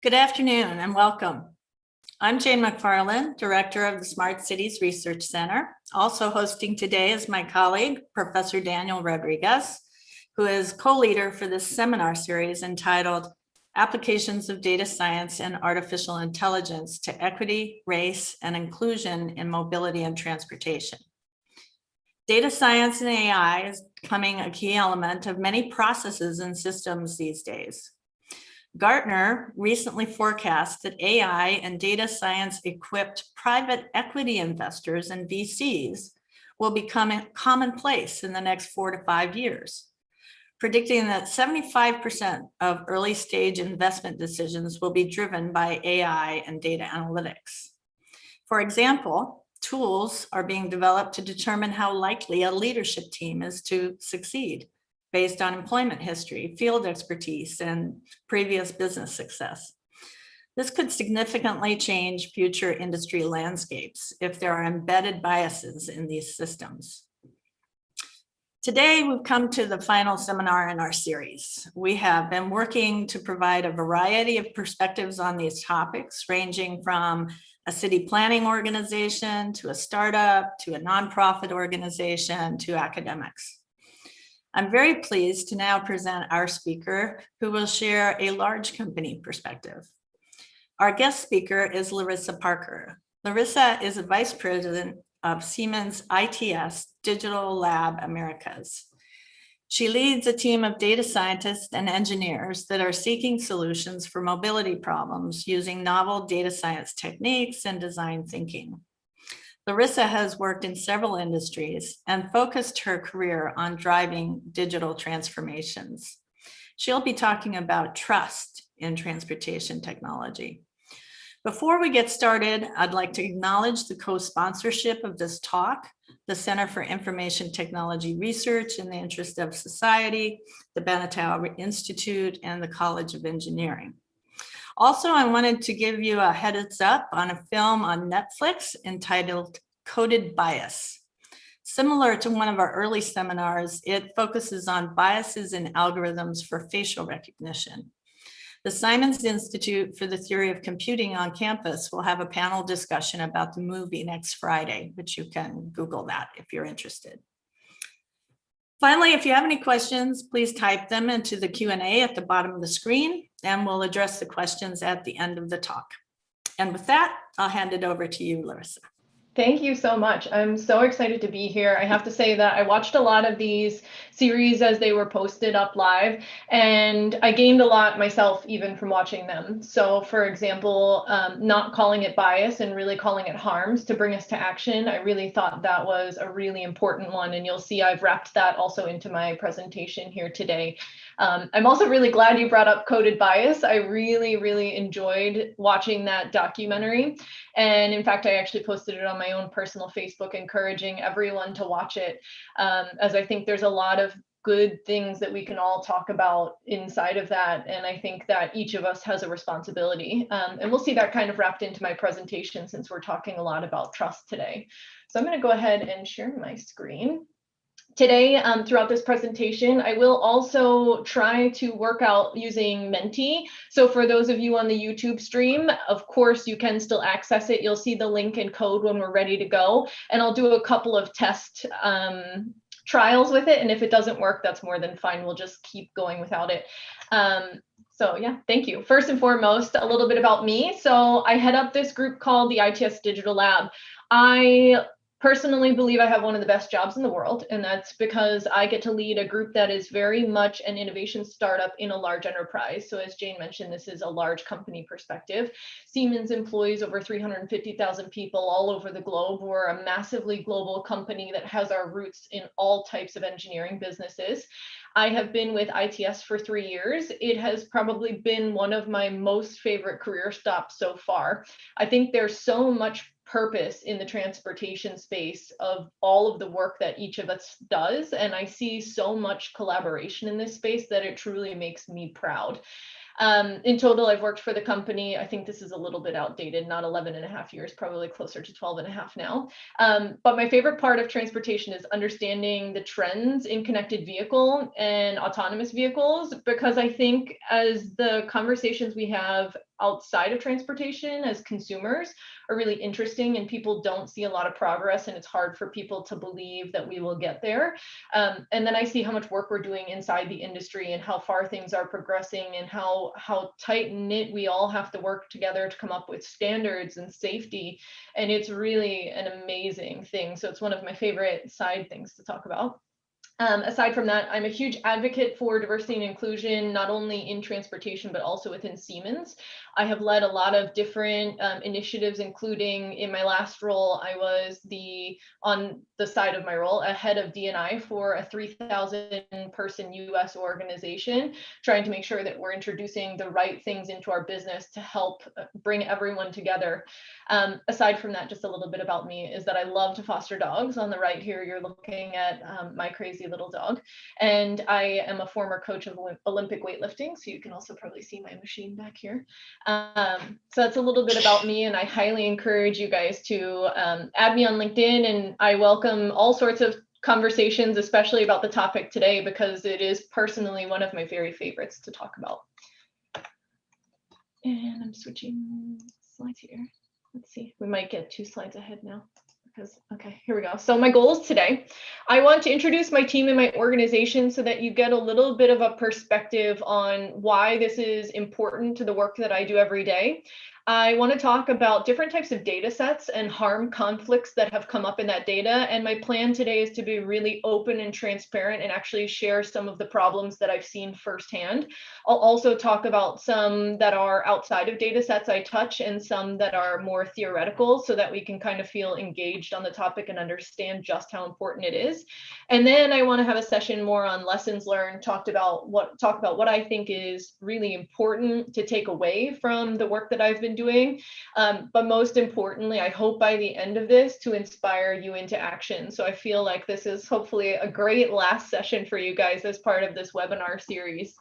Good afternoon and welcome. I'm Jane McFarland, Director of the Smart Cities Research Center. Also hosting today is my colleague, Professor Daniel Rodriguez, who is co-leader for this seminar series entitled Applications of Data Science and Artificial Intelligence to Equity, Race, and Inclusion in Mobility and Transportation. Data science and AI is becoming a key element of many processes and systems these days. Gartner recently forecast that AI and data science equipped private equity investors and VCs will become commonplace in the next 4 to 5 years, predicting that 75% of early stage investment decisions will be driven by AI and data analytics. For example, tools are being developed to determine how likely a leadership team is to succeed, based on employment history, field expertise, and previous business success. This could significantly change future industry landscapes if there are embedded biases in these systems. Today, we've come to the final seminar in our series. We have been working to provide a variety of perspectives on these topics, ranging from a city planning organization, to a startup, to a nonprofit organization, to academics. I'm very pleased to now present our speaker, who will share a large company perspective. Our guest speaker is Laryssa Parker. Laryssa is a vice president of Siemens ITS Digital Lab Americas. She leads a team of data scientists and engineers that are seeking solutions for mobility problems using novel data science techniques and design thinking. Laryssa has worked in several industries and focused her career on driving digital transformations. She'll be talking about trust in transportation technology. Before we get started, I'd like to acknowledge the co-sponsorship of this talk, the Center for Information Technology Research in the Interest of Society, the Banatao Institute, and the College of Engineering. Also, I wanted to give you a heads up on a film on Netflix entitled Coded Bias. Similar to one of our early seminars, it focuses on biases in algorithms for facial recognition. The Siemens Institute for the Theory of Computing on campus will have a panel discussion about the movie next Friday, which you can Google that if you're interested. Finally, if you have any questions, please type them into the Q&A at the bottom of the screen, and we'll address the questions at the end of the talk. And with that, I'll hand it over to you, Laryssa. Thank you so much. I'm so excited to be here. I have to say that I watched a lot of these series as they were posted up live, and I gained a lot myself even from watching them. So for example, not calling it bias and really calling it harms to bring us to action. I really thought that was a really important one, and you'll see I've wrapped that also into my presentation here today. I'm also really glad you brought up Coded Bias. I really enjoyed watching that documentary. And in fact, I actually posted it on my own personal Facebook, encouraging everyone to watch it, as I think there's a lot of good things that we can all talk about inside of that. And I think that each of us has a responsibility. And we'll see that kind of wrapped into my presentation since we're talking a lot about trust today. So I'm going to go ahead and share my screen. Today, throughout this presentation, I will also try to work out using Menti. So for those of you on the YouTube stream, of course, you can still access it. You'll see the link and code when we're ready to go. And I'll do a couple of test trials with it. And if it doesn't work, that's more than fine. We'll just keep going without it. So yeah, thank you. First and foremost, a little bit about me. So I head up this group called the ITS Digital Lab. I personally believe I have one of the best jobs in the world, and that's because I get to lead a group that is very much an innovation startup in a large enterprise. So as Jane mentioned, this is a large company perspective. Siemens employs over 350,000 people all over the globe. We're a massively global company that has our roots in all types of engineering businesses. I have been with ITS for 3 years. It has probably been one of my most favorite career stops so far. I think there's so much purpose in the transportation space of all of the work that each of us does. And I see so much collaboration in this space that it truly makes me proud. In total, I've worked for the company, I think this is a little bit outdated, not 11 and a half years, probably closer to 12 and a half now. But my favorite part of transportation is understanding the trends in connected vehicle and autonomous vehicles, because I think as the conversations we have outside of transportation as consumers are really interesting, and people don't see a lot of progress, and it's hard for people to believe that we will get there. And then I see how much work we're doing inside the industry and how far things are progressing, and how tight knit we all have to work together to come up with standards and safety. And it's really an amazing thing. So it's one of my favorite side things to talk about. Aside from that, I'm a huge advocate for diversity and inclusion, not only in transportation, but also within Siemens. I have led a lot of different initiatives, including in my last role, I was on the side of my role, a head of D&I for a 3,000 person US organization, trying to make sure that we're introducing the right things into our business to help bring everyone together. Aside from that, just a little bit about me is that I love to foster dogs. On the right here, you're looking at my crazy little dog. And I am a former coach of Olympic weightlifting, so you can also probably see my machine back here. So that's a little bit about me, and I highly encourage you guys to add me on LinkedIn, and I welcome all sorts of conversations, especially about the topic today, because it is personally one of my very favorites to talk about. And I'm switching slides here. Let's see, we might get 2 slides ahead now. Okay, here we go. So my goals today, I want to introduce my team and my organization so that you get a little bit of a perspective on why this is important to the work that I do every day. I want to talk about different types of data sets and harm conflicts that have come up in that data. And my plan today is to be really open and transparent and actually share some of the problems that I've seen firsthand. I'll also talk about some that are outside of data sets I touch and some that are more theoretical, so that we can kind of feel engaged on the topic and understand just how important it is. And then I want to have a session more on lessons learned, talk about what I think is really important to take away from the work that I've been doing. But most importantly, I hope by the end of this to inspire you into action. So I feel like this is hopefully a great last session for you guys as part of this webinar series.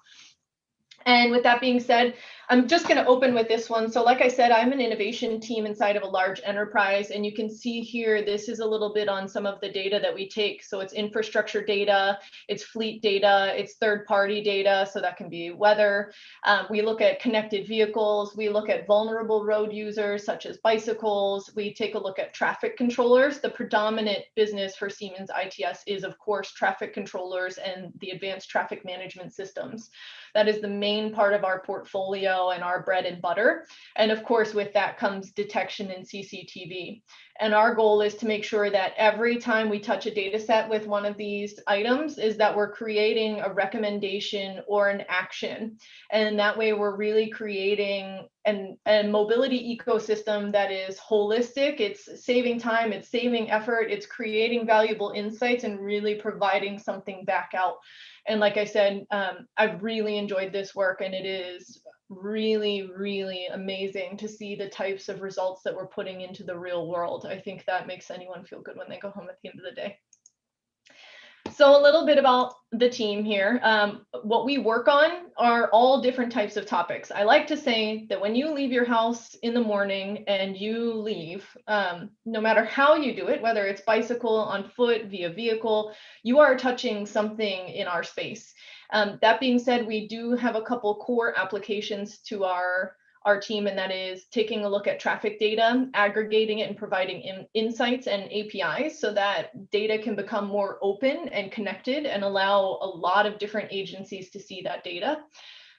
And with that being said, I'm just going to open with this one. So like I said, I'm an innovation team inside of a large enterprise. And you can see here, this is a little bit on some of the data that we take. So it's infrastructure data, it's fleet data, it's third-party data. So that can be weather. We look at connected vehicles. We look at vulnerable road users, such as bicycles. We take a look at traffic controllers. The predominant business for Siemens ITS is, of course, traffic controllers and the advanced traffic management systems. That is the main part of our portfolio and our bread and butter. And of course, with that comes detection and CCTV. And our goal is to make sure that every time we touch a data set with one of these items is that we're creating a recommendation or an action. And that way we're really creating a mobility ecosystem that is holistic. It's saving time, it's saving effort, it's creating valuable insights and really providing something back out. And like I said, I've really enjoyed this work, and it is really, really amazing to see the types of results that we're putting into the real world. I think that makes anyone feel good when they go home at the end of the day. So a little bit about the team here. What we work on are all different types of topics. I like to say that when you leave your house in the morning and you leave, no matter how you do it, whether it's bicycle, on foot, via vehicle, you are touching something in our space. That being said, we do have a couple core applications to our team, and that is taking a look at traffic data, aggregating it and providing insights and APIs so that data can become more open and connected and allow a lot of different agencies to see that data.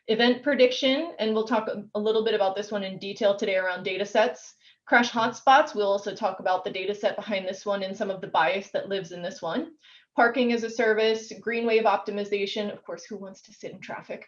Event prediction, and we'll talk a little bit about this one in detail today around data sets. Crash hotspots, we'll also talk about the data set behind this one and some of the bias that lives in this one. Parking as a service, green wave optimization, of course, who wants to sit in traffic?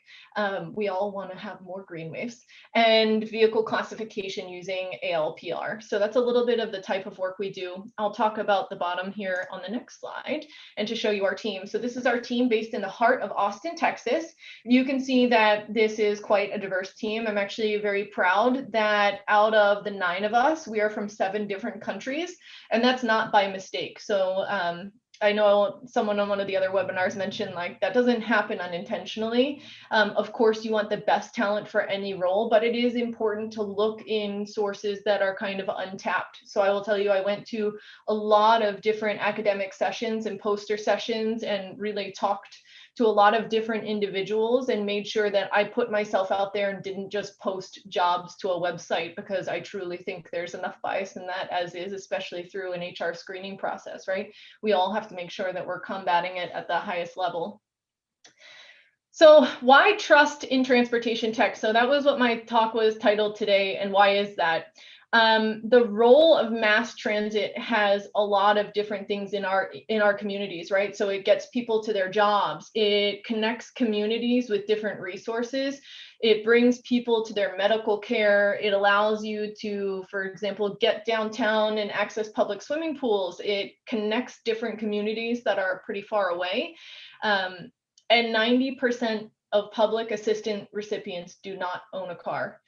We all want to have more green waves. And vehicle classification using ALPR. So that's a little bit of the type of work we do. I'll talk about the bottom here on the next slide and to show you our team. So this is our team based in the heart of Austin, Texas. You can see that this is quite a diverse team. I'm actually very proud that out of the 9 of us, we are from 7 different countries, and that's not by mistake. So I know someone on one of the other webinars mentioned like that doesn't happen unintentionally. Of course, you want the best talent for any role, but it is important to look in sources that are kind of untapped. So I will tell you, I went to a lot of different academic sessions and poster sessions and really talked to a lot of different individuals and made sure that I put myself out there and didn't just post jobs to a website, because I truly think there's enough bias in that as is, especially through an HR screening process, right? We all have to make sure that we're combating it at the highest level. So why trust in transportation tech? So that was what my talk was titled today. And why is that? The role of mass transit has a lot of different things in our communities, right? So it gets people to their jobs. It connects communities with different resources. It brings people to their medical care. It allows you to, for example, get downtown and access public swimming pools. It connects different communities that are pretty far away. And 90% of public assistance recipients do not own a car.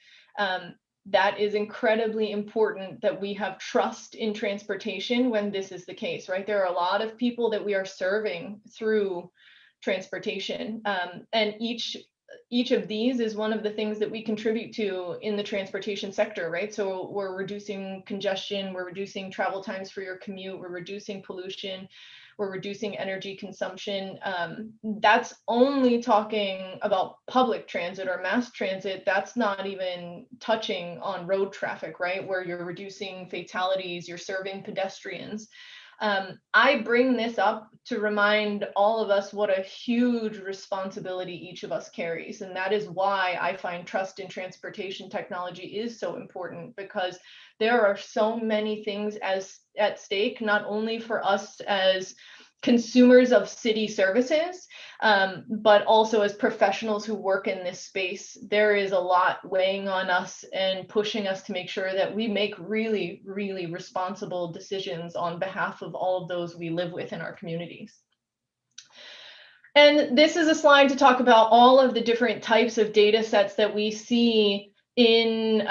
That is incredibly important that we have trust in transportation when this is the case, right? There are a lot of people that we are serving through transportation, and each of these is one of the things that we contribute to in the transportation sector, right? So we're reducing congestion, we're reducing travel times for your commute, we're reducing pollution, we're reducing energy consumption. That's only talking about public transit or mass transit. That's not even touching on road traffic, right? Where you're reducing fatalities, you're serving pedestrians. I bring this up to remind all of us what a huge responsibility each of us carries. And that is why I find trust in transportation technology is so important, because there are so many things at stake, not only for us as consumers of city services, but also as professionals who work in this space. There is a lot weighing on us and pushing us to make sure that we make really, really responsible decisions on behalf of all of those we live with in our communities. And this is a slide to talk about all of the different types of data sets that we see in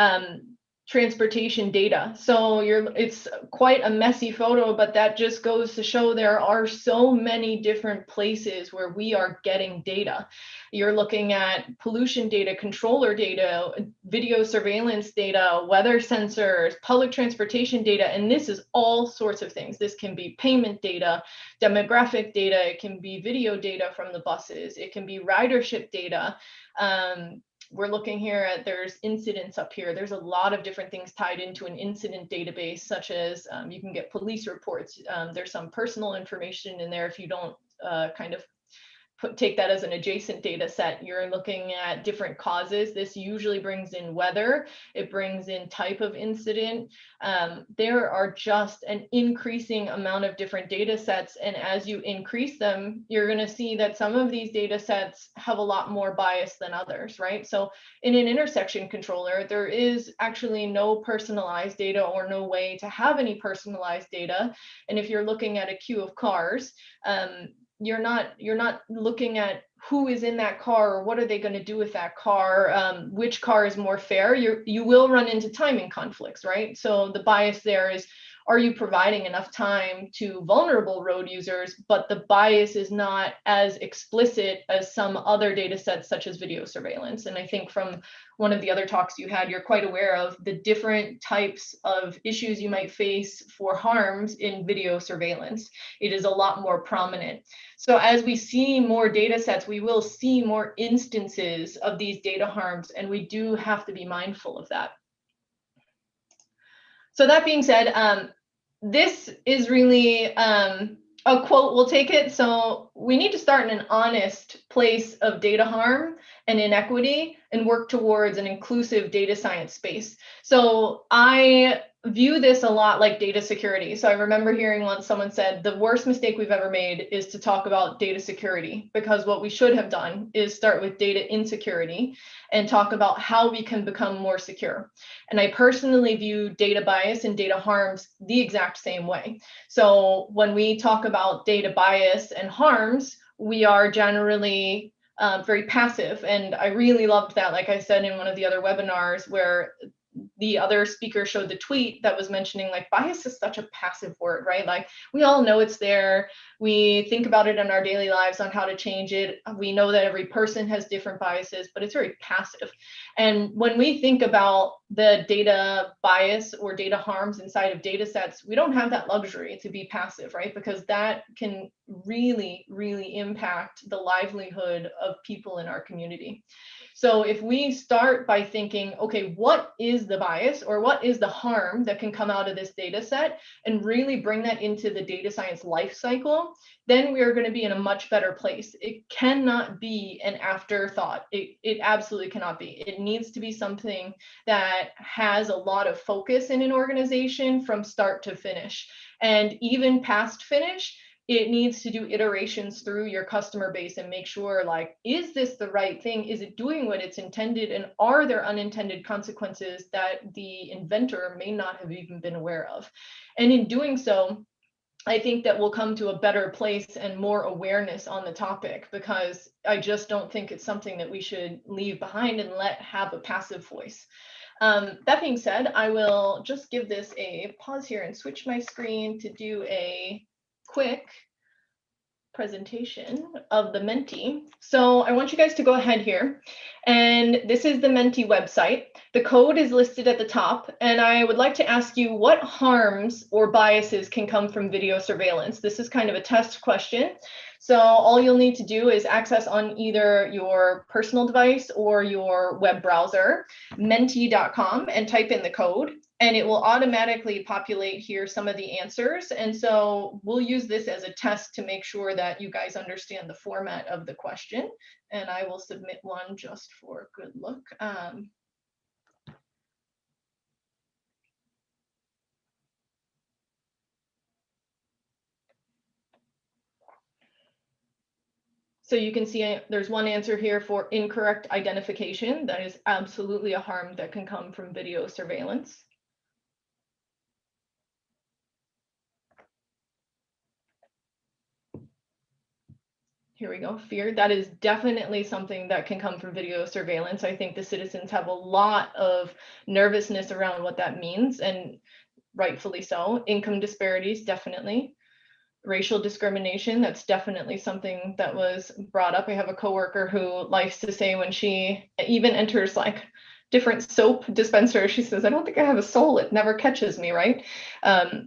transportation data. So it's quite a messy photo, but that just goes to show there are so many different places where we are getting data. You're looking at pollution data, controller data, video surveillance data, weather sensors, public transportation data, and this is all sorts of things. This can be payment data, demographic data, it can be video data from the buses, it can be ridership data. We're looking here at, there's incidents up here. There's a lot of different things tied into an incident database, such as you can get police reports. There's some personal information in there if you don't kind of take that as an adjacent data set. You're looking at different causes. This usually brings in weather. It brings in type of incident. There are just an increasing amount of different data sets. And as you increase them, you're going to see that some of these data sets have a lot more bias than others, right? So in an intersection controller, there is actually no personalized data or no way to have any personalized data. And if you're looking at a queue of cars, you're not looking at who is in that car or what are they going to do with that car, which car is more fair. You will run into timing conflicts, right? So the bias there is, are you providing enough time to vulnerable road users? But the bias is not as explicit as some other data sets, such as video surveillance. And I think from one of the other talks you had, you're quite aware of the different types of issues you might face for harms in video surveillance. It is a lot more prominent. So as we see more data sets, we will see more instances of these data harms, and we do have to be mindful of that. So that being said, this is really a quote, we'll take it. So we need to start in an honest place of data harm and inequity and work towards an inclusive data science space. So I view this a lot like data security. So I remember hearing once someone said, the worst mistake we've ever made is to talk about data security, because what we should have done is start with data insecurity and talk about how we can become more secure. And I personally view data bias and data harms the exact same way. So when we talk about data bias and harms, we are generally very passive. And I really loved that, like I said in one of the other webinars, where the other speaker showed the tweet that was mentioning, like, bias is such a passive word, right? Like, we all know it's there. We think about it in our daily lives on how to change it. We know that every person has different biases, but it's very passive. And when we think about the data bias or data harms inside of data sets, we don't have that luxury to be passive, right? Because that can really, really impact the livelihood of people in our community. So if we start by thinking, okay, what is the bias or what is the harm that can come out of this data set, and really bring that into the data science life cycle, then we are going to be in a much better place. It cannot be an afterthought. It absolutely cannot be. It needs to be something that has a lot of focus in an organization from start to finish. And even past finish, it needs to do iterations through your customer base and make sure, like, is this the right thing? Is it doing what it's intended? And are there unintended consequences that the inventor may not have even been aware of? And in doing so, I think that we'll come to a better place and more awareness on the topic, because I just don't think it's something that we should leave behind and let have a passive voice. That being said, I will just give this a pause here and switch my screen to do a quick presentation of the Menti. So I want you guys to go ahead here, and this is the Menti website. The code is listed at the top, and I would like to ask you what harms or biases can come from video surveillance. This is kind of a test question. So all you'll need to do is access on either your personal device or your web browser, menti.com, and type in the code, and it will automatically populate here some of the answers. And so we'll use this as a test to make sure that you guys understand the format of the question. And I will submit one just for good look. So you can see there's one answer here for incorrect identification. That is absolutely a harm that can come from video surveillance. Here we go, fear. That is definitely something that can come from video surveillance. I think the citizens have a lot of nervousness around what that means, and rightfully so. Income disparities, definitely. Racial discrimination, that's definitely something that was brought up. I have a coworker who likes to say when she even enters like different soap dispensers, she says, I don't think I have a soul, it never catches me, right?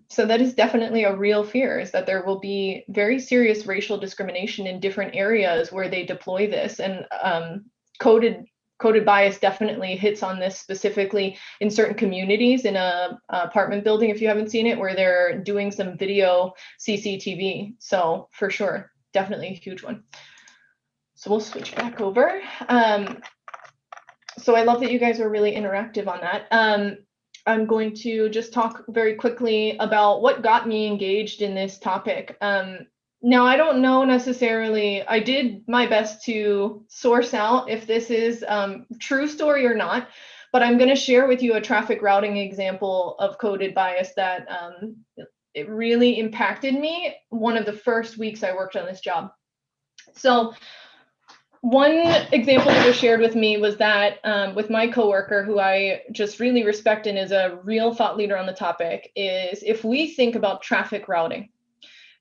So that is definitely a real fear, is that there will be very serious racial discrimination in different areas where they deploy this. And coded bias definitely hits on this specifically in certain communities in a apartment building, if you haven't seen it, where they're doing some video CCTV. So for sure, definitely a huge one. So we'll switch back over. So I love that you guys are really interactive on that. I'm going to just talk very quickly about what got me engaged in this topic. Now, I don't know necessarily, I did my best to source out if this is true story or not, but I'm going to share with you a traffic routing example of coded bias that it really impacted me one of the first weeks I worked on this job. So one example that was shared with me was that with my coworker, who I just really respect and is a real thought leader on the topic, is if we think about traffic routing,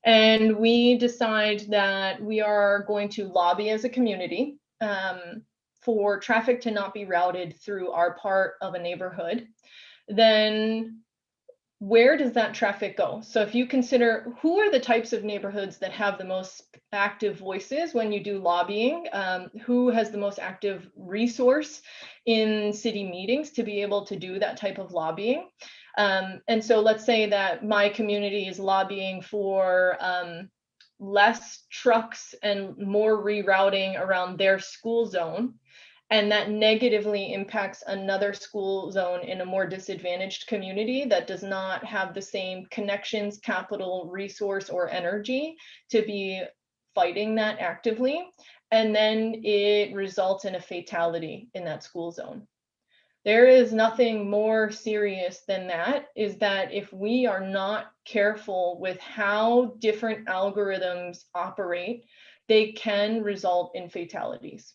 and we decide that we are going to lobby as a community for traffic to not be routed through our part of a neighborhood, then where does that traffic go? So if you consider who are the types of neighborhoods that have the most active voices when you do lobbying, who has the most active resource in city meetings to be able to do that type of lobbying. And so let's say that my community is lobbying for less trucks and more rerouting around their school zone, and that negatively impacts another school zone in a more disadvantaged community that does not have the same connections, capital, resource, or energy to be fighting that actively. And then it results in a fatality in that school zone. There is nothing more serious than that, is that if we are not careful with how different algorithms operate, they can result in fatalities.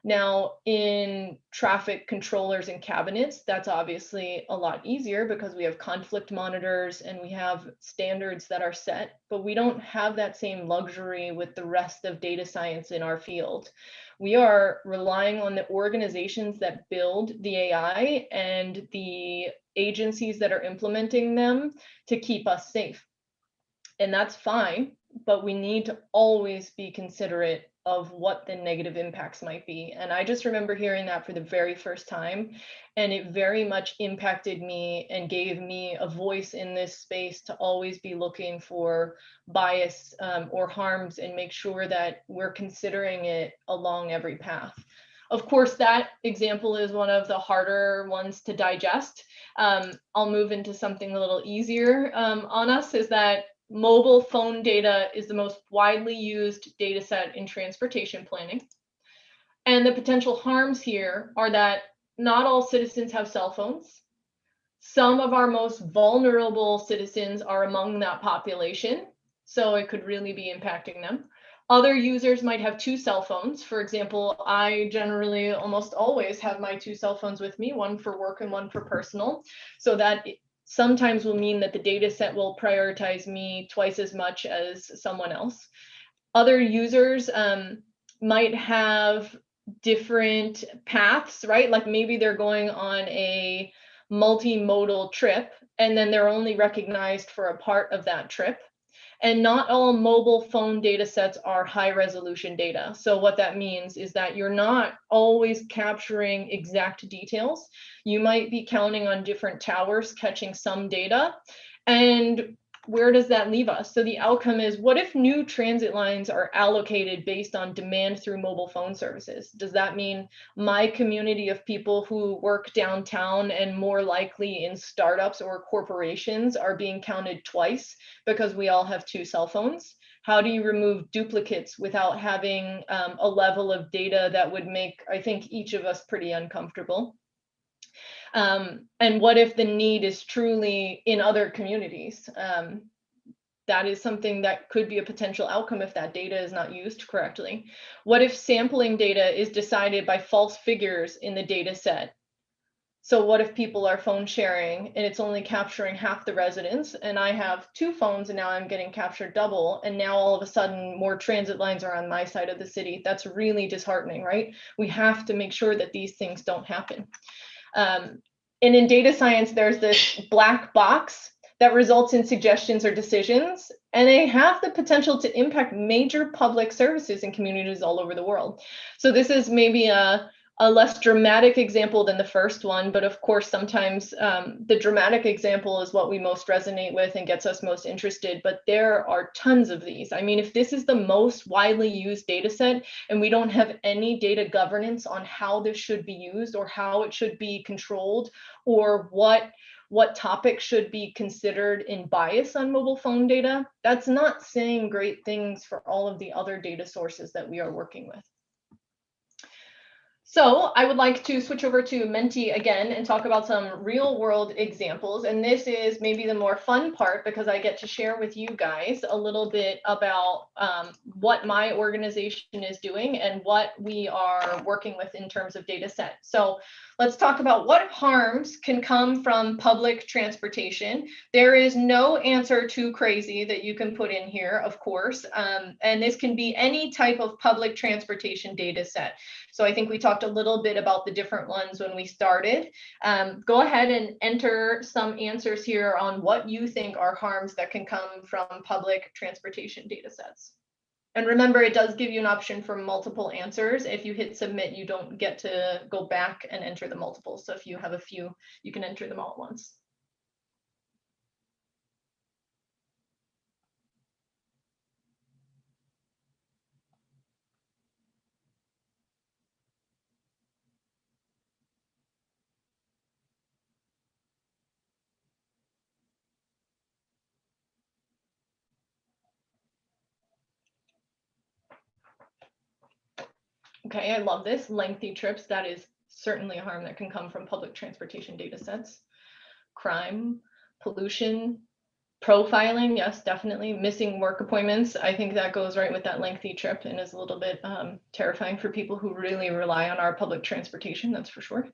Now, in traffic controllers and cabinets, that's obviously a lot easier because we have conflict monitors and we have standards that are set, but we don't have that same luxury with the rest of data science in our field. We are relying on the organizations that build the AI and the agencies that are implementing them to keep us safe. And that's fine, but we need to always be considerate of what the negative impacts might be. And I just remember hearing that for the very first time, and it very much impacted me and gave me a voice in this space to always be looking for bias or harms and make sure that we're considering it along every path. Of course, that example is one of the harder ones to digest. I'll move into something a little easier on us, is that mobile phone data is the most widely used data set in transportation planning. And the potential harms here are that not all citizens have cell phones. Some of our most vulnerable citizens are among that population, so it could really be impacting them. Other users might have two cell phones. For example, I generally almost always have my two cell phones with me, one for work and one for personal, so that sometimes will mean that the data set will prioritize me twice as much as someone else. Other users might have different paths, right? Like maybe they're going on a multimodal trip and then they're only recognized for a part of that trip. And not all mobile phone data sets are high resolution data. So what that means is that you're not always capturing exact details. You might be counting on different towers catching some data. And where does that leave us? So the outcome is, what if new transit lines are allocated based on demand through mobile phone services? Does that mean my community of people who work downtown and more likely in startups or corporations are being counted twice because we all have two cell phones? How do you remove duplicates without having a level of data that would make, I think, each of us pretty uncomfortable? And what if the need is truly in other communities? That is something that could be a potential outcome if that data is not used correctly. What if sampling data is decided by false figures in the data set? So what if people are phone sharing and it's only capturing half the residents, and I have two phones and now I'm getting captured double, and now all of a sudden more transit lines are on my side of the city? That's really disheartening, right? We have to make sure that these things don't happen. And in data science, there's this black box that results in suggestions or decisions, and they have the potential to impact major public services in communities all over the world. So this is maybe a less dramatic example than the first one, but of course, sometimes the dramatic example is what we most resonate with and gets us most interested, but there are tons of these. I mean, if this is the most widely used data set and we don't have any data governance on how this should be used or how it should be controlled, or what topics should be considered in bias on mobile phone data, that's not saying great things for all of the other data sources that we are working with. So I would like to switch over to Menti again and talk about some real world examples. And this is maybe the more fun part because I get to share with you guys a little bit about what my organization is doing and what we are working with in terms of data set. So let's talk about what harms can come from public transportation. There is no answer too crazy that you can put in here, of course. And this can be any type of public transportation data set. So I think we talked a little bit about the different ones when we started. Go ahead and enter some answers here on what you think are harms that can come from public transportation data sets. And remember, it does give you an option for multiple answers. If you hit submit, you don't get to go back and enter the multiples. So if you have a few, you can enter them all at once. Okay, I love this. Lengthy trips, that is certainly a harm that can come from public transportation data sets. Crime, pollution, Profiling, yes, definitely. Missing work appointments. I think that goes right with that lengthy trip and is a little bit terrifying for people who really rely on our public transportation, that's for sure.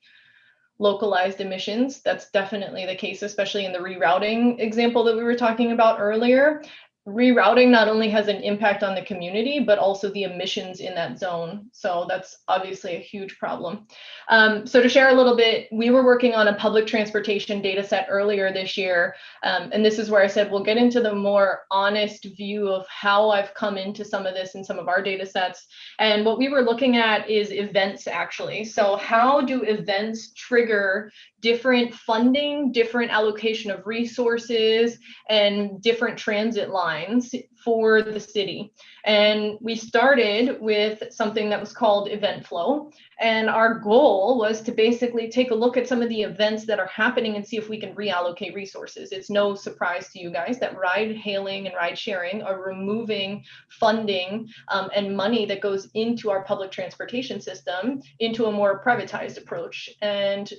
Localized emissions, that's definitely the case, especially in the rerouting example that we were talking about earlier. Rerouting not only has an impact on the community, but also the emissions in that zone. So that's obviously a huge problem. So to share a little bit, we were working on a public transportation data set earlier this year. And this is where I said, we'll get into the more honest view of how I've come into some of this in some of our data sets. And what we were looking at is events, actually. So how do events trigger different funding, different allocation of resources, and different transit lines for the city? And we started with something that was called event flow. And our goal was to basically take a look at some of the events that are happening and see if we can reallocate resources. It's no surprise to you guys that ride hailing and ride sharing are removing funding and money that goes into our public transportation system into a more privatized approach. And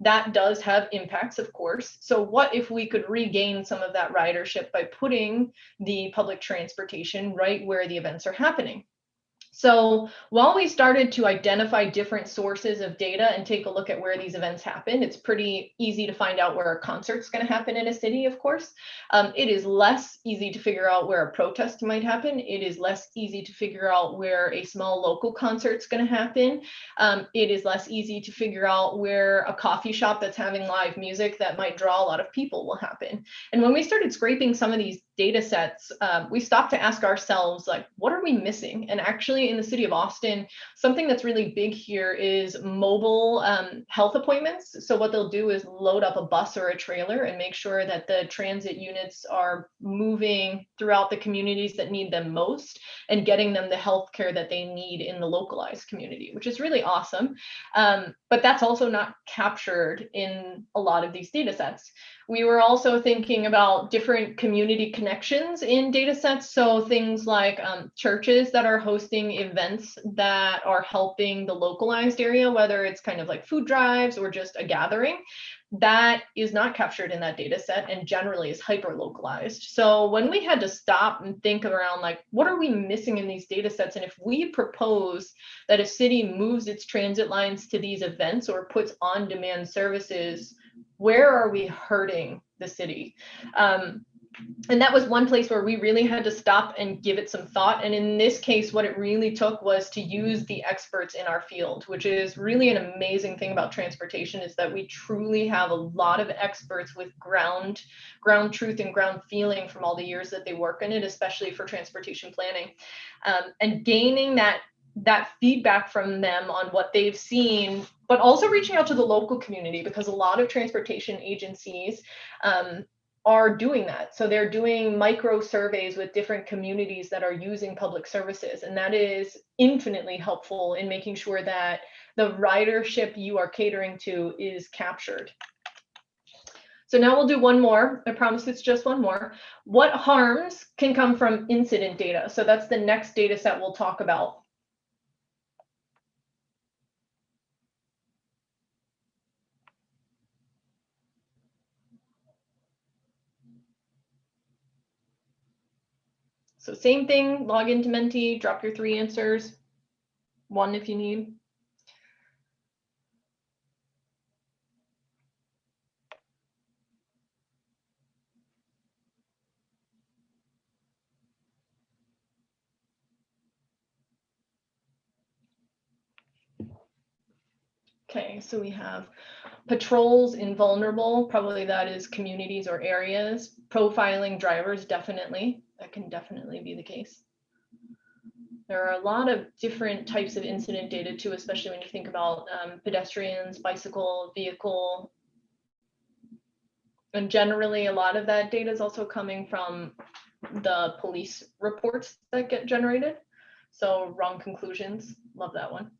that does have impacts, of course. So what if we could regain some of that ridership by putting the public transportation right where the events are happening? So while we started to identify different sources of data and take a look at where these events happen, it's pretty easy to find out where a concert's going to happen in a city, of course. It is less easy to figure out where a protest might happen. It is less easy to figure out where a small local concert's going to happen. It is less easy to figure out where a coffee shop that's having live music that might draw a lot of people will happen. And when we started scraping some of these data sets, we stopped to ask ourselves, like, what are we missing? And actually, in the city of Austin, something that's really big here is mobile health appointments. So what they'll do is load up a bus or a trailer and make sure that the transit units are moving throughout the communities that need them most and getting them the health care that they need in the localized community, which is really awesome. But that's also not captured in a lot of these data sets. We were also thinking about different community connections in data sets. So things like churches that are hosting events that are helping the localized area, whether it's kind of like food drives or just a gathering, that is not captured in that data set and generally is hyper localized. So when we had to stop and think around, like, what are we missing in these data sets? And if we propose that a city moves its transit lines to these events or puts on-demand services, where are we hurting the city? And that was one place where we really had to stop and give it some thought. And in this case, what it really took was to use the experts in our field, which is really an amazing thing about transportation, is that we truly have a lot of experts with ground truth and ground feeling from all the years that they work in it, especially for transportation planning. And gaining that feedback from them on what they've seen, but also reaching out to the local community, because a lot of transportation agencies are doing that. So they're doing micro surveys with different communities that are using public services. And that is infinitely helpful in making sure that the ridership you are catering to is captured. So now we'll do one more. I promise it's just one more. What harms can come from incident data? So that's the next data set we'll talk about. So same thing, log into Menti, drop your 3 answers, 1 if you need. Okay, so we have patrols in vulnerable, probably that is communities or areas. Profiling drivers, definitely, that can definitely be the case. There are a lot of different types of incident data too, especially when you think about pedestrians, bicycle, vehicle. And generally, a lot of that data is also coming from the police reports that get generated. So wrong conclusions, love that one.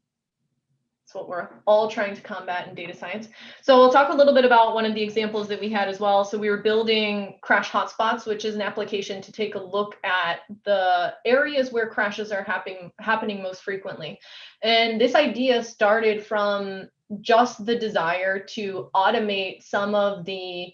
It's what we're all trying to combat in data science. So we'll talk a little bit about one of the examples that we had as well. So we were building crash hotspots, which is an application to take a look at the areas where crashes are happening most frequently. And this idea started from just the desire to automate some of the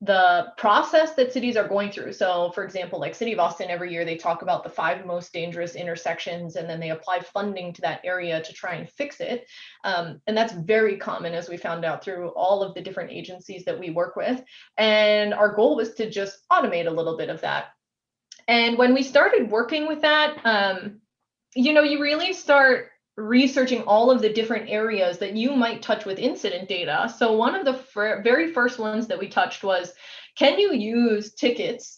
the process that cities are going through. So for example, like City of Austin, every year they talk about the 5 most dangerous intersections, and then they apply funding to that area to try and fix it. And that's very common, as we found out through all of the different agencies that we work with. And our goal was to just automate a little bit of that. And when we started working with that, you know, you really start researching all of the different areas that you might touch with incident data. So one of the very first ones that we touched was, can you use tickets,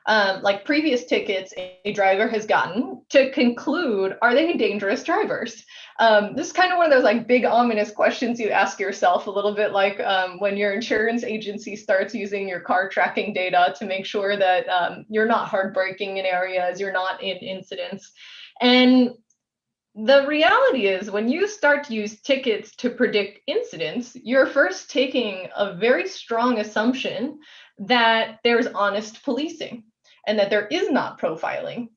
like previous tickets a driver has gotten, to conclude, are they dangerous drivers? This is kind of one of those like big ominous questions you ask yourself, a little bit like when your insurance agency starts using your car tracking data to make sure that you're not hard braking in areas, you're not in incidents. And the reality is, when you start to use tickets to predict incidents, you're first taking a very strong assumption that there's honest policing and that there is not profiling.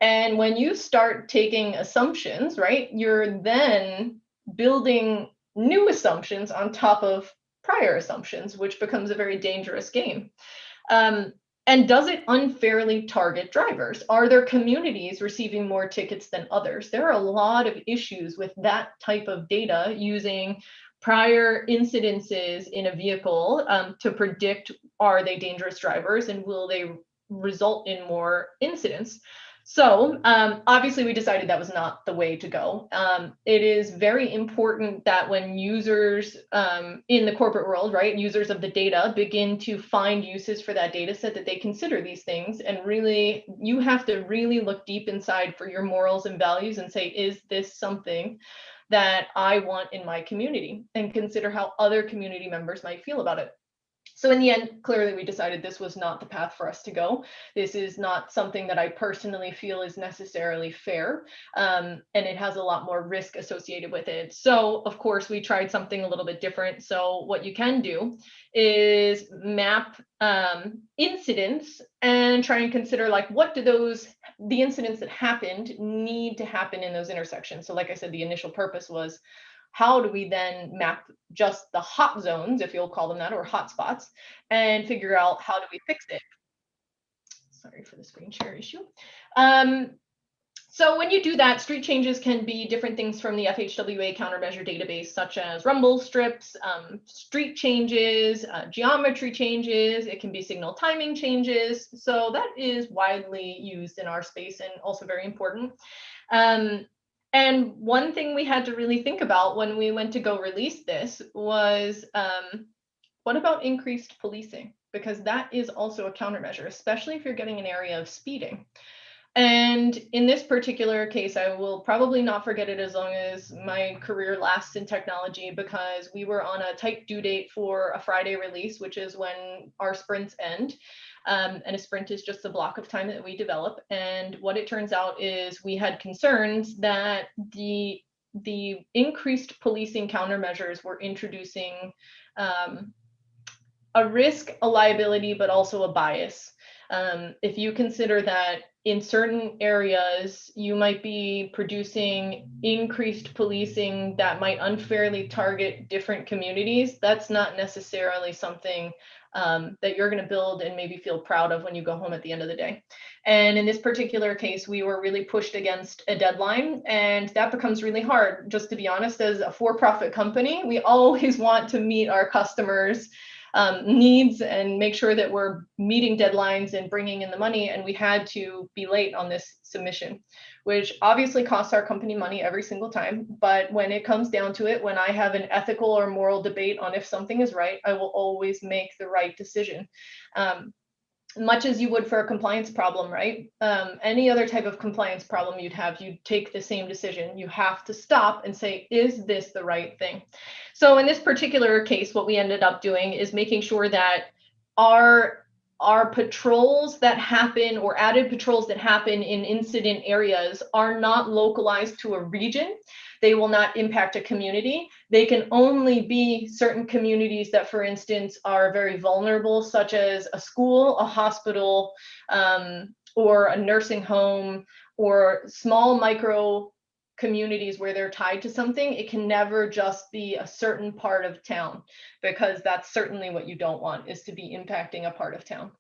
And when you start taking assumptions, right, you're then building new assumptions on top of prior assumptions, which becomes a very dangerous game. And does it unfairly target drivers? Are there communities receiving more tickets than others? There are a lot of issues with that type of data, using prior incidences in a vehicle to predict, are they dangerous drivers and will they result in more incidents? So obviously we decided that was not the way to go. It is very important that when users in the corporate world, right, users of the data begin to find uses for that data set, that they consider these things. And really, you have to really look deep inside for your morals and values and say, is this something that I want in my community? And consider how other community members might feel about it. So in the end, clearly we decided this was not the path for us to go. This is not something that I personally feel is necessarily fair, and it has a lot more risk associated with it. So of course, we tried something a little bit different. So what you can do is map incidents and try and consider, like, what do the incidents that happened need to happen in those intersections. So like I said, the initial purpose was, how do we then map just the hot zones, if you'll call them that, or hot spots, and figure out how do we fix it? Sorry for the screen share issue. So when you do that, street changes can be different things from the FHWA countermeasure database, such as rumble strips, street changes, geometry changes. It can be signal timing changes. So that is widely used in our space and also very important. And one thing we had to really think about when we went to go release this was, what about increased policing? Because that is also a countermeasure, especially if you're getting an area of speeding. And in this particular case, I will probably not forget it as long as my career lasts in technology, because we were on a tight due date for a Friday release, which is when our sprints end. And a sprint is just a block of time that we develop. And what it turns out is we had concerns that the increased policing countermeasures were introducing a risk, a liability, but also a bias. If you consider that in certain areas, you might be producing increased policing that might unfairly target different communities, that's not necessarily something that you're going to build and maybe feel proud of when you go home at the end of the day. And in this particular case, we were really pushed against a deadline, and that becomes really hard. Just to be honest, as a for-profit company, we always want to meet our customers' needs and make sure that we're meeting deadlines and bringing in the money. And we had to be late on this submission, which obviously costs our company money every single time. But when it comes down to it, when I have an ethical or moral debate on if something is right, I will always make the right decision. Much as you would for a compliance problem, right? Any other type of compliance problem you'd take the same decision. You have to stop and say, is this the right thing? So in this particular case, what we ended up doing is making sure that our patrols that happen, or added patrols that happen in incident areas, are not localized to a region. They will not impact a community. They can only be certain communities that, for instance, are very vulnerable, such as a school, a hospital, or a nursing home, or small micro communities where they're tied to something, it can never just be a certain part of town, because that's certainly what you don't want, is to be impacting a part of town.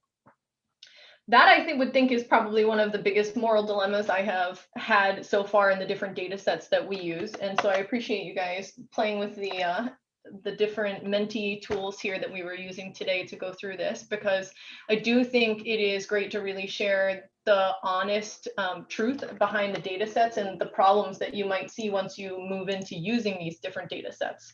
That I think is probably one of the biggest moral dilemmas I have had so far in the different data sets that we use. And so I appreciate you guys playing with the different Menti tools here that we were using today to go through this, because I do think it is great to really share the honest truth behind the data sets and the problems that you might see once you move into using these different data sets.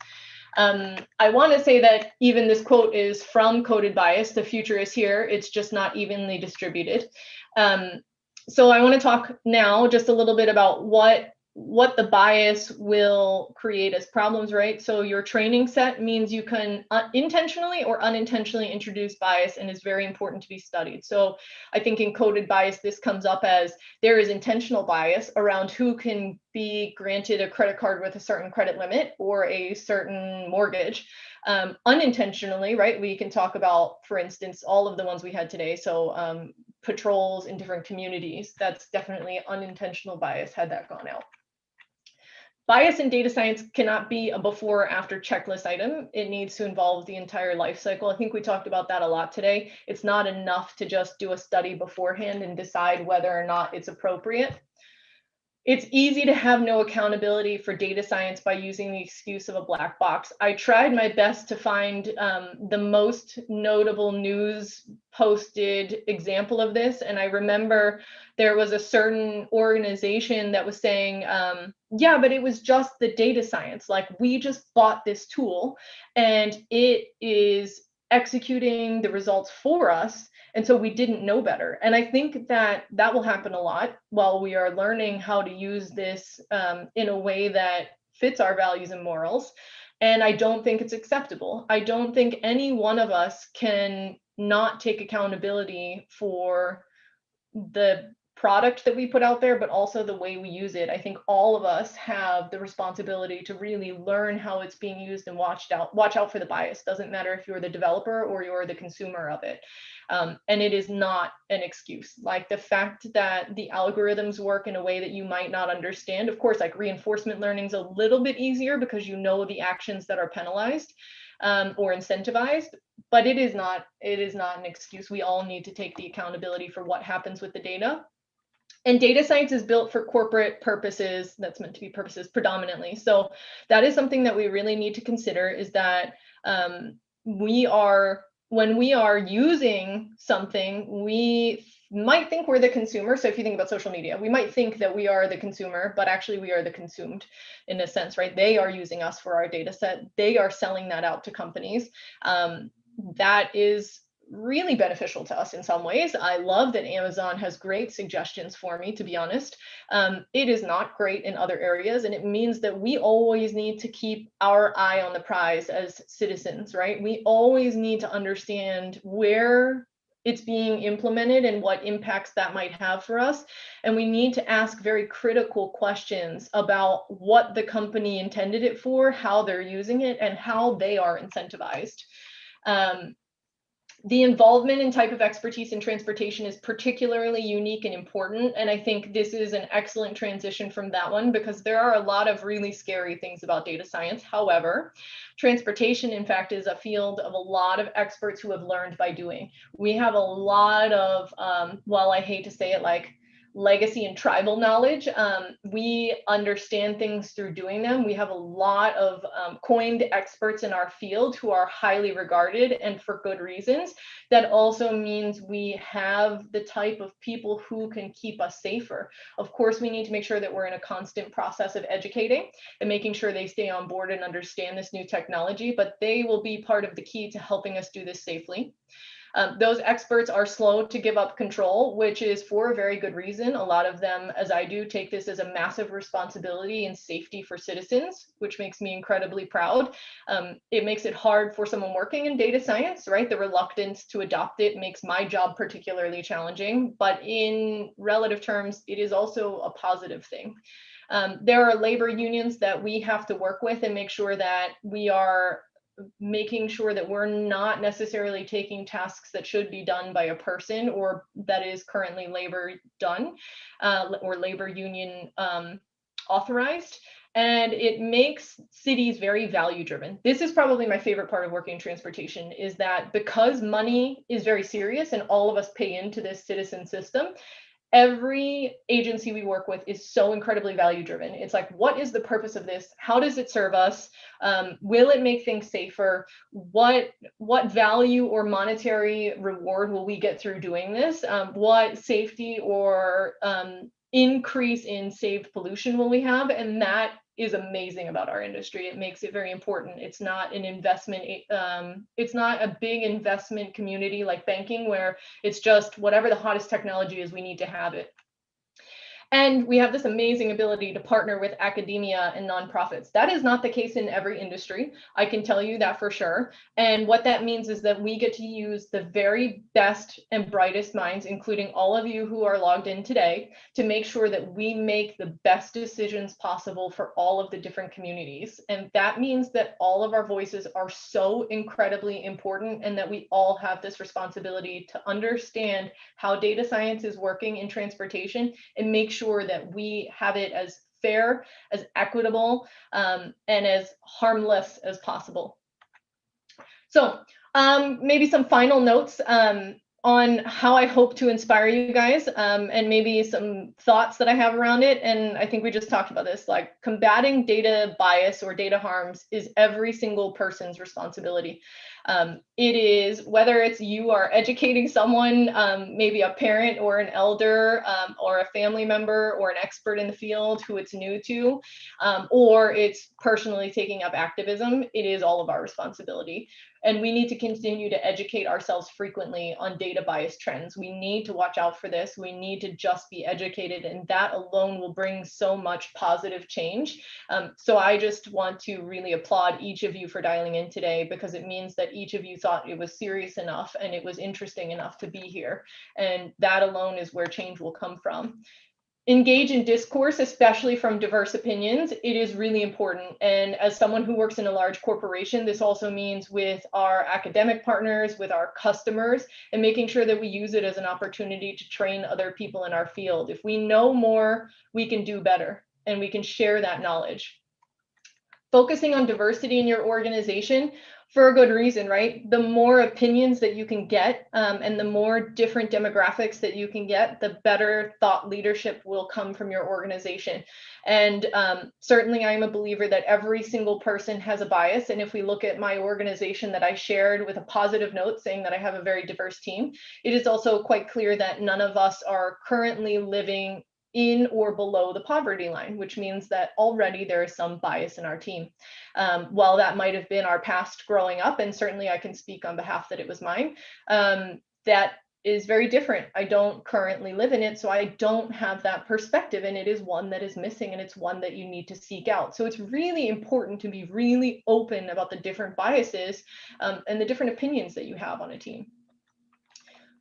I want to say that even this quote is from Coded Bias. The future is here. It's just not evenly distributed. So I want to talk now just a little bit about what the bias will create as problems, right? So your training set means you can intentionally or unintentionally introduce bias, and is very important to be studied. So I think in Coded Bias, this comes up as there is intentional bias around who can be granted a credit card with a certain credit limit or a certain mortgage. Unintentionally, right? We can talk about, for instance, all of the ones we had today. So patrols in different communities, that's definitely unintentional bias had that gone out. Bias in data science cannot be a before or after checklist item. It needs to involve the entire life cycle. I think we talked about that a lot today. It's not enough to just do a study beforehand and decide whether or not it's appropriate. It's easy to have no accountability for data science by using the excuse of a black box. I tried my best to find the most notable news posted example of this. And I remember there was a certain organization that was saying, yeah, but it was just the data science. Like, we just bought this tool and it is executing the results for us. And so we didn't know better. And I think that that will happen a lot while we are learning how to use this in a way that fits our values and morals. And I don't think it's acceptable. I don't think any one of us can not take accountability for the product that we put out there, but also the way we use it. I think all of us have the responsibility to really learn how it's being used and watch out for the bias. Doesn't matter if you're the developer or you're the consumer of it. And it is not an excuse. Like, the fact that the algorithms work in a way that you might not understand. Of course, like, reinforcement learning is a little bit easier because you know the actions that are penalized or incentivized, but it is not an excuse. We all need to take the accountability for what happens with the data. And data science is built for corporate purposes. That's meant to be purposes predominantly. So that is something that we really need to consider, is that when we are using something, we might think we're the consumer. So if you think about social media, we might think that we are the consumer, but actually we are the consumed in a sense, right? They are using us for our data set. They are selling that out to companies. That is really beneficial to us in some ways. I love that Amazon has great suggestions for me, to be honest. It is not great in other areas, and it means that we always need to keep our eye on the prize as citizens, right? We always need to understand where it's being implemented and what impacts that might have for us. And we need to ask very critical questions about what the company intended it for, how they're using it, and how they are incentivized. The involvement and type of expertise in transportation is particularly unique and important. And I think this is an excellent transition from that one, because there are a lot of really scary things about data science. However, transportation, in fact, is a field of a lot of experts who have learned by doing. We have a lot of, well, I hate to say it, like, legacy and tribal knowledge. We understand things through doing them. We have a lot of coined experts in our field who are highly regarded, and for good reasons. That also means we have the type of people who can keep us safer. Of course, we need to make sure that we're in a constant process of educating and making sure they stay on board and understand this new technology, but they will be part of the key to helping us do this safely. Those experts are slow to give up control, which is for a very good reason. A lot of them, as I do, take this as a massive responsibility and safety for citizens, which makes me incredibly proud. It makes it hard for someone working in data science, right? The reluctance to adopt it makes my job particularly challenging, but in relative terms, it is also a positive thing. There are labor unions that we have to work with and make sure that we are making sure that we're not necessarily taking tasks that should be done by a person or that is currently labor done or labor union authorized, and it makes cities very value driven. This is probably my favorite part of working in transportation, is that because money is very serious and all of us pay into this citizen system, every agency we work with is so incredibly value driven. It's like, what is the purpose of this? How does it serve us? Will it make things safer? What value or monetary reward will we get through doing this? What safety or increase in saved pollution will we have? And that is amazing about our industry. It makes it very important. It's not an investment. It's not a big investment community like banking, where it's just whatever the hottest technology is, we need to have it. And we have this amazing ability to partner with academia and nonprofits. That is not the case in every industry. I can tell you that for sure. And what that means is that we get to use the very best and brightest minds, including all of you who are logged in today, to make sure that we make the best decisions possible for all of the different communities. And that means that all of our voices are so incredibly important, and that we all have this responsibility to understand how data science is working in transportation and make sure that we have it as fair, as equitable, and as harmless as possible. So maybe some final notes on how I hope to inspire you guys, and maybe some thoughts that I have around it. And I think we just talked about this, like combating data bias or data harms is every single person's responsibility. It is, whether it's you are educating someone, maybe a parent or an elder, or a family member or an expert in the field who it's new to, or it's personally taking up activism, it is all of our responsibility. And we need to continue to educate ourselves frequently on data bias trends. We need to watch out for this. We need to just be educated, and that alone will bring so much positive change. So I just want to really applaud each of you for dialing in today, because it means that each of you thought it was serious enough and it was interesting enough to be here. And that alone is where change will come from. Engage in discourse, especially from diverse opinions. It is really important. And as someone who works in a large corporation, this also means with our academic partners, with our customers, and making sure that we use it as an opportunity to train other people in our field. If we know more, we can do better, and we can share that knowledge. Focusing on diversity in your organization, for a good reason, right? The more opinions that you can get, and the more different demographics that you can get, the better thought leadership will come from your organization. And certainly I'm a believer that every single person has a bias. And if we look at my organization that I shared with a positive note saying that I have a very diverse team, it is also quite clear that none of us are currently living in or below the poverty line, which means that already there is some bias in our team. While that might have been our past growing up, and certainly I can speak on behalf that it was mine, that is very different. I don't currently live in it, so I don't have that perspective, and it is one that is missing, and it's one that you need to seek out. So it's really important to be really open about the different biases and the different opinions that you have on a team.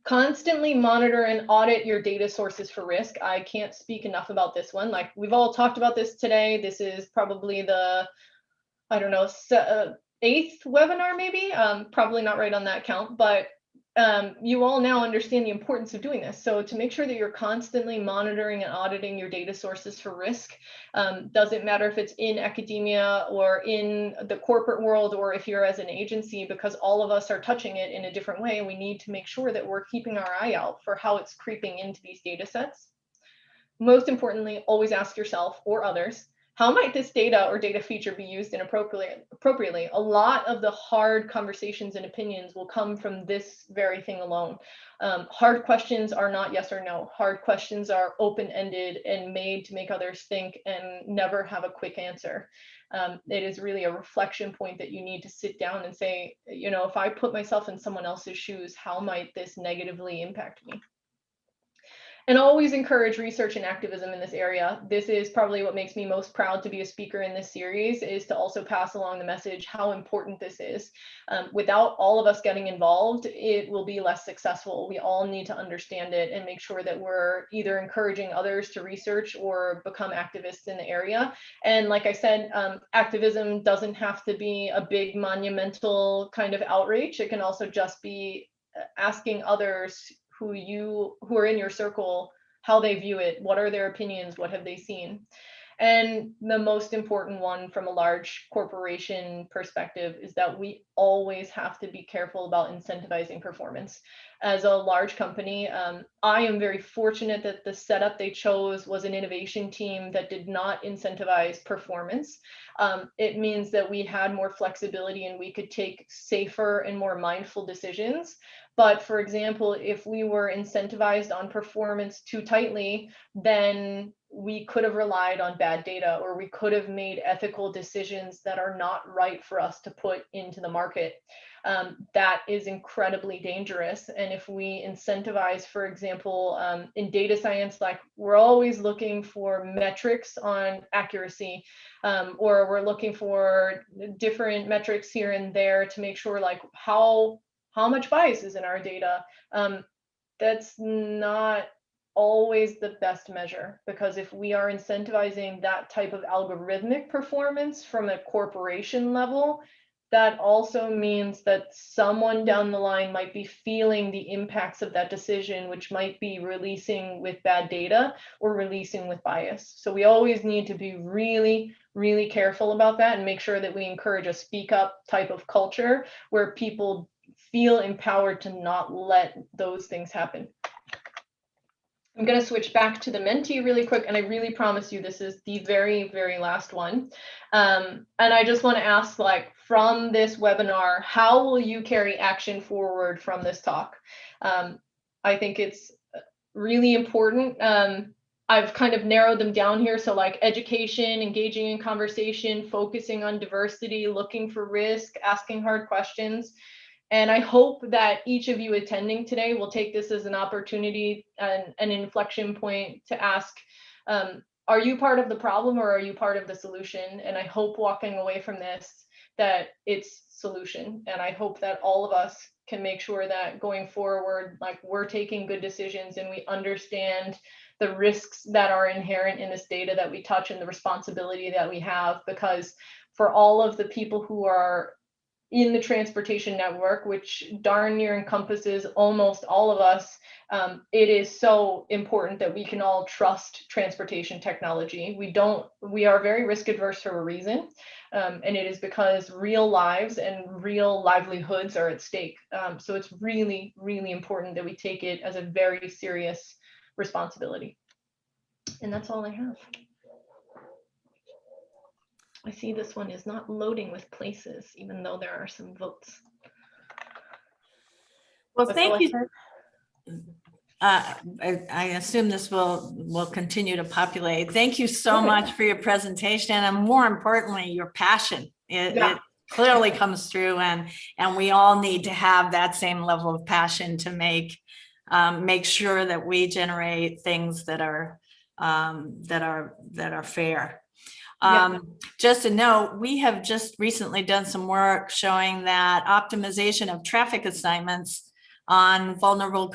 Constantly monitor and audit your data sources for risk. I can't speak enough about this one. Like, we've all talked about this today. This is probably the, I don't know, 8th webinar, maybe. Probably not right on that count, but you all now understand the importance of doing this. So to make sure that you're constantly monitoring and auditing your data sources for risk, doesn't matter if it's in academia or in the corporate world, or if you're as an agency, because all of us are touching it in a different way. And we need to make sure that we're keeping our eye out for how it's creeping into these data sets. Most importantly, always ask yourself or others, how might this data or data feature be used appropriately? A lot of the hard conversations and opinions will come from this very thing alone. Hard questions are not yes or no. Hard questions are open-ended and made to make others think and never have a quick answer. It is really a reflection point that you need to sit down and say, you know, if I put myself in someone else's shoes, how might this negatively impact me? And always encourage research and activism in this area. This is probably what makes me most proud to be a speaker in this series, is to also pass along the message how important this is. Without all of us getting involved, it will be less successful. We all need to understand it and make sure that we're either encouraging others to research or become activists in the area. And like I said, activism doesn't have to be a big monumental kind of outreach. It can also just be asking others who are in your circle, how they view it, what are their opinions, what have they seen. And the most important one from a large corporation perspective is that we always have to be careful about incentivizing performance. As a large company, I am very fortunate that the setup they chose was an innovation team that did not incentivize performance. It means that we had more flexibility and we could take safer and more mindful decisions. But for example, if we were incentivized on performance too tightly, then we could have relied on bad data, or we could have made ethical decisions that are not right for us to put into the market. That is incredibly dangerous. And if we incentivize, for example, in data science, like we're always looking for metrics on accuracy, or we're looking for different metrics here and there to make sure like how much bias is in our data. That's not always the best measure, because if we are incentivizing that type of algorithmic performance from a corporation level, that also means that someone down the line might be feeling the impacts of that decision, which might be releasing with bad data or releasing with bias. So we always need to be really, really careful about that and make sure that we encourage a speak up type of culture where people feel empowered to not let those things happen. I'm going to switch back to the Menti really quick, and I really promise you this is the very, very last one. And I just want to ask, like, from this webinar, how will you carry action forward from this talk? I think it's really important. I've kind of narrowed them down here. So like education, engaging in conversation, focusing on diversity, looking for risk, asking hard questions. And I hope that each of you attending today will take this as an opportunity and an inflection point to ask, are you part of the problem or are you part of the solution? And I hope walking away from this that it's solution. And I hope that all of us can make sure that going forward, like we're taking good decisions and we understand the risks that are inherent in this data that we touch and the responsibility that we have, because for all of the people who are in the transportation network, which darn near encompasses almost all of us, it is so important that we can all trust transportation technology. We are very risk adverse for a reason, and it is because real lives and real livelihoods are at stake. So it's really, really important that we take it as a very serious responsibility. And that's all I have. I see this one is not loading with places, even though there are some votes. Well, thank you. I assume this will continue to populate. Thank you so much for your presentation, and more importantly, your passion. It clearly comes through, and we all need to have that same level of passion to make sure that we generate things that are fair. Just a note, we have just recently done some work showing that optimization of traffic assignments on vulnerable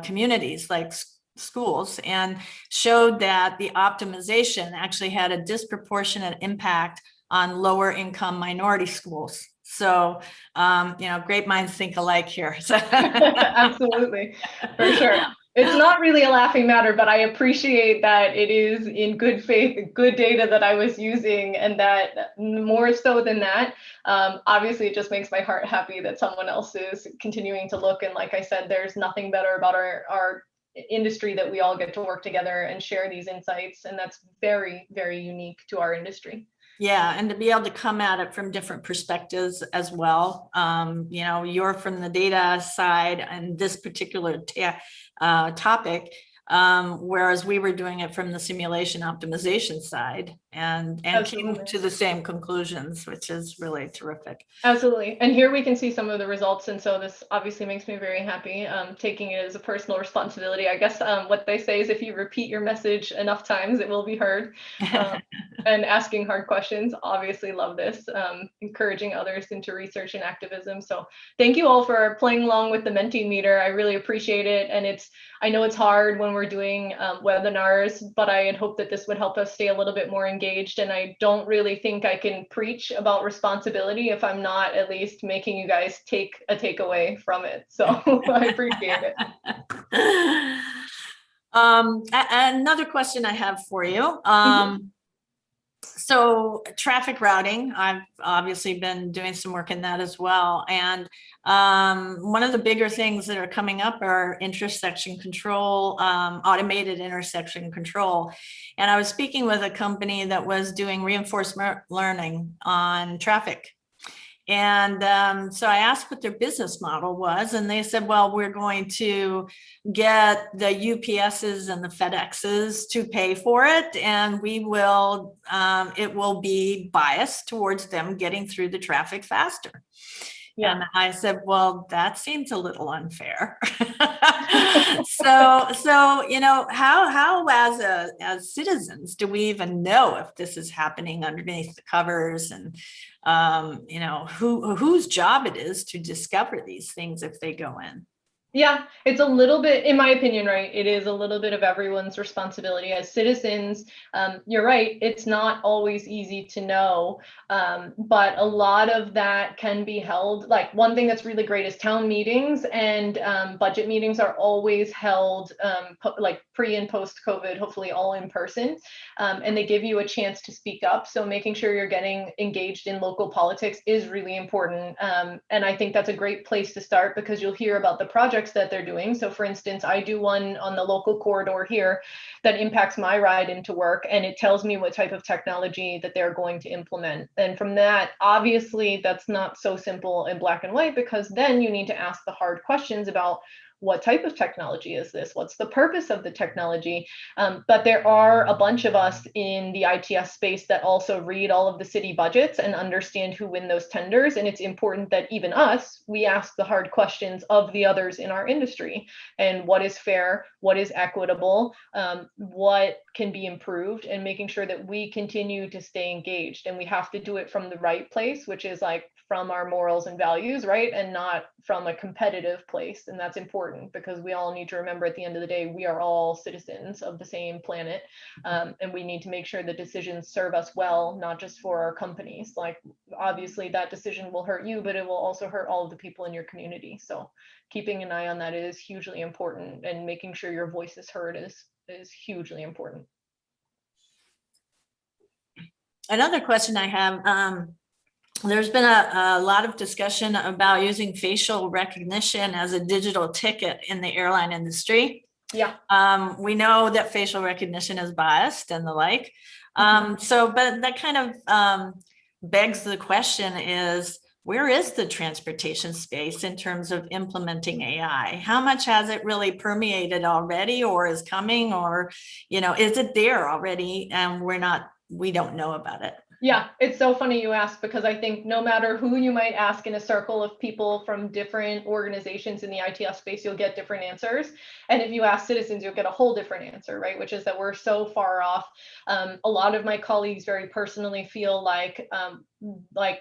communities like schools, and showed that the optimization actually had a disproportionate impact on lower income minority schools. So, great minds think alike here. Absolutely, for sure. It's not really a laughing matter, but I appreciate that it is in good faith, good data that I was using, and that more so than that, obviously it just makes my heart happy that someone else is continuing to look. And like I said, there's nothing better about our industry that we all get to work together and share these insights. And that's very, very unique to our industry. Yeah, and to be able to come at it from different perspectives as well. You're from the data side and this particular topic, whereas we were doing it from the simulation optimization side, and came to the same conclusions, which is really terrific. Absolutely. And here we can see some of the results. And so this obviously makes me very happy, taking it as a personal responsibility. I guess what they say is if you repeat your message enough times, it will be heard. And asking hard questions, obviously love this, encouraging others into research and activism. So thank you all for playing along with the Menti meter. I really appreciate it. And I know it's hard when we're doing webinars, but I had hoped that this would help us stay a little bit more engaged. And I don't really think I can preach about responsibility if I'm not at least making you guys take a takeaway from it. So I appreciate it. Another question I have for you. So traffic routing, I've obviously been doing some work in that as well. And one of the bigger things that are coming up are intersection control, automated intersection control. And I was speaking with a company that was doing reinforcement learning on traffic. And so I asked what their business model was, and they said, well, we're going to get the UPSs and the FedExes to pay for it, and we will, it will be biased towards them getting through the traffic faster. Yeah. And I said, well, that seems a little unfair. So, you know, how as citizens do we even know if this is happening underneath the covers, and you know, whose job it is to discover these things if they go in? Yeah, it's a little bit, in my opinion, right? It is a little bit of everyone's responsibility as citizens. You're right, it's not always easy to know, but a lot of that can be held. Like, one thing that's really great is town meetings and budget meetings are always held like pre and post COVID, hopefully all in person, and they give you a chance to speak up. So making sure you're getting engaged in local politics is really important. And I think that's a great place to start, because you'll hear about the projects that they're doing. So for instance, I do one on the local corridor here that impacts my ride into work, and it tells me what type of technology that they're going to implement. And from that, obviously that's not so simple in black and white, because then you need to ask the hard questions about what type of technology is this? What's the purpose of the technology? But there are a bunch of us in the ITS space that also read all of the city budgets and understand who win those tenders. And it's important that even us, we ask the hard questions of the others in our industry. And what is fair? What is equitable? What can be improved? And making sure that we continue to stay engaged. And we have to do it from the right place, which is like from our morals and values, right? And not from a competitive place. And that's important, because we all need to remember at the end of the day, we are all citizens of the same planet. And we need to make sure the decisions serve us well, not just for our companies. Like, obviously that decision will hurt you, but it will also hurt all of the people in your community. So keeping an eye on that is hugely important, and making sure your voice is heard is hugely important. Another question I have, there's been a lot of discussion about using facial recognition as a digital ticket in the airline industry. Yeah. We know that facial recognition is biased and the like. So, but that kind of begs the question is, where is the transportation space in terms of implementing AI? How much has it really permeated already, or is coming, or, you know, is it there already and we don't know about it? Yeah, it's so funny you ask, because I think no matter who you might ask in a circle of people from different organizations in the ITS space, you'll get different answers. And if you ask citizens, you'll get a whole different answer, right? Which is that we're so far off. A lot of my colleagues very personally feel like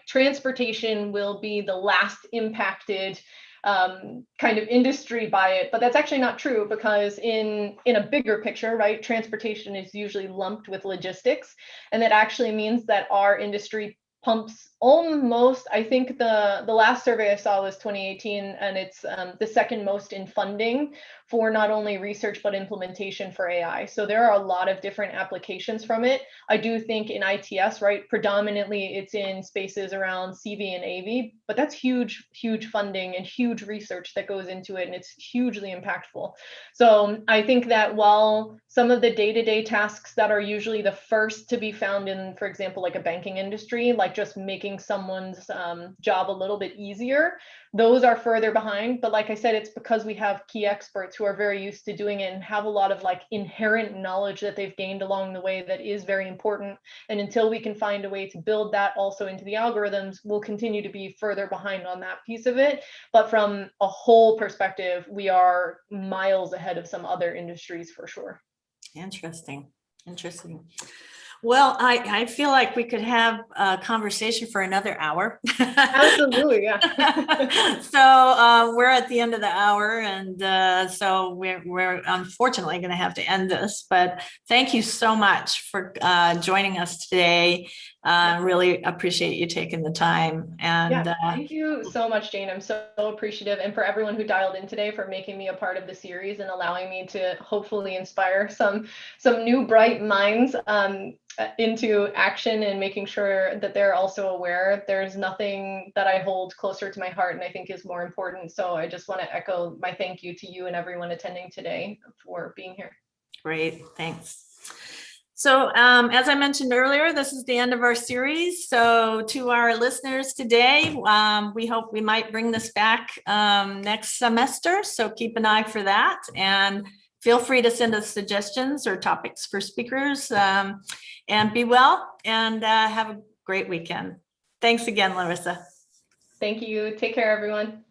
transportation will be the last impacted kind of industry by it, but that's actually not true, because in a bigger picture, right, transportation is usually lumped with logistics, and that actually means that our industry pumps almost, I think the last survey I saw was 2018, and it's the second most in funding for not only research but implementation for AI. So there are a lot of different applications from it. I do think in ITS, right, predominantly it's in spaces around CV and AV, but that's huge, huge funding and huge research that goes into it, and it's hugely impactful. So I think that while some of the day-to-day tasks that are usually the first to be found in, for example, like a banking industry, like just making someone's job a little bit easier, those are further behind. But like I said, it's because we have key experts who are very used to doing it and have a lot of like inherent knowledge that they've gained along the way that is very important. And until we can find a way to build that also into the algorithms, we'll continue to be further behind on that piece of it. But from a whole perspective, we are miles ahead of some other industries for sure. Interesting. Well, I feel like we could have a conversation for another hour. Absolutely, yeah. So we're at the end of the hour, and so we're unfortunately going to have to end this. But thank you so much for joining us today. Really appreciate you taking the time. And Thank you so much, Jane. I'm so appreciative. And for everyone who dialed in today, for making me a part of the series and allowing me to hopefully inspire some new bright minds into action, and making sure that they're also aware there's nothing that I hold closer to my heart and I think is more important. So I just want to echo my thank you to you and everyone attending today for being here. Great, thanks. So as I mentioned earlier, this is the end of our series. So to our listeners today, we hope we might bring this back next semester. So keep an eye for that, and feel free to send us suggestions or topics for speakers, and be well, and have a great weekend. Thanks again, Laryssa. Thank you. Take care, everyone.